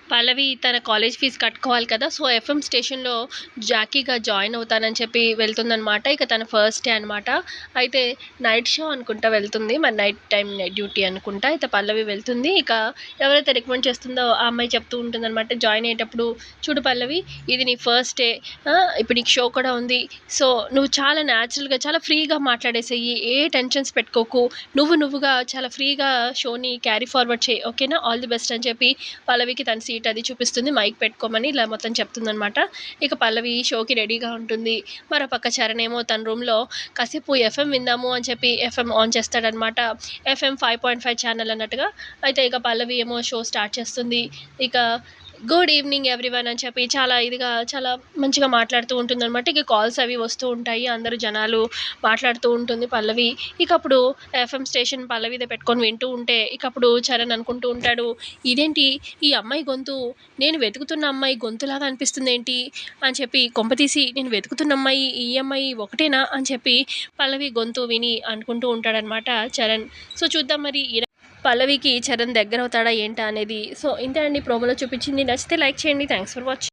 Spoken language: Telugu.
పల్లవి తన కాలేజ్ ఫీజు కట్టుకోవాలి కదా! సో, ఎఫ్ఎం స్టేషన్‌లో జాకీగా జాయిన్ అవుతానని చెప్పి వెళ్తుందనమాట. ఇక తన ఫస్ట్ డే అనమాట. అయితే నైట్ షో అనుకుంటా వెళ్తుంది. మరి నైట్ టైమ్ నైట్ డ్యూటీ అనుకుంటా. అయితే పల్లవి వెళ్తుంది. ఇక ఎవరైతే రికమెండ్ చేస్తుందో ఆ అమ్మాయి చెప్తూ ఉంటుందనమాట. జాయిన్ అయ్యేటప్పుడు, "చూడు పల్లవి, ఇది నీ ఫస్ట్ డే. ఇప్పుడు నీకు షో కూడా ఉంది. సో, నువ్వు చాలా న్యాచురల్‌గా చాలా ఫ్రీగా మాట్లాడేసేయి. ఏ టెన్షన్స్ పెట్టుకోకు. నువ్వుగా చాలా ఫ్రీగా షోని క్యారీ ఫార్వర్డ్ చెయి. ఓకేనా? ఆల్ ది బెస్ట్" అని చెప్పి పల్లవికి తన సీట్ అది చూపిస్తుంది. మైక్ పెట్టుకోమని ఇలా మొత్తం చెప్తుందనమాట. ఇక పల్లవి షోకి రెడీగా ఉంటుంది. మరో పక్క చరణ్ ఏమో తన రూమ్‌లో కాసేపు ఎఫ్ఎం విందాము అని చెప్పి ఎఫ్ఎం ఆన్ చేస్తాడనమాట. ఎఫ్ఎం 5.5 ఛానల్ అన్నట్టుగా. అయితే ఇక పల్లవి ఏమో షో స్టార్ట్ చేస్తుంది. ఇక గుడ్ ఈవినింగ్ ఎవ్రీవన్ అని చెప్పి చాలా ఇదిగా చాలా మంచిగా మాట్లాడుతూ ఉంటుందనమాట. ఇక కాల్స్ అవి వస్తూ ఉంటాయి. అందరూ జనాలు మాట్లాడుతూ ఉంటుంది పల్లవి. ఇక అప్పుడు ఎఫ్ఎం స్టేషన్ పల్లవిదే పెట్టుకొని వింటూ ఉంటే ఇక అప్పుడు చరణ్ అనుకుంటూ ఉంటాడు, ఇదేంటి ఈ అమ్మాయి గొంతు నేను వెతుకుతున్న అమ్మాయి గొంతులాగా అనిపిస్తుందేంటి అని చెప్పి, కొంపతీసి నేను వెతుకుతున్న అమ్మాయి ఈ అమ్మాయి ఒకటేనా అని చెప్పి పల్లవి గొంతు విని అనుకుంటూ ఉంటాడనమాట చరణ్. సో చూద్దాం మరి పల్లవికి చరణ్ దగ్గరవుతాడా ఏంటా అనేది. సో ఇంతే అండి ప్రోమోలో చూపించింది. నచ్చితే లైక్ చేయండి. Thanks for watching.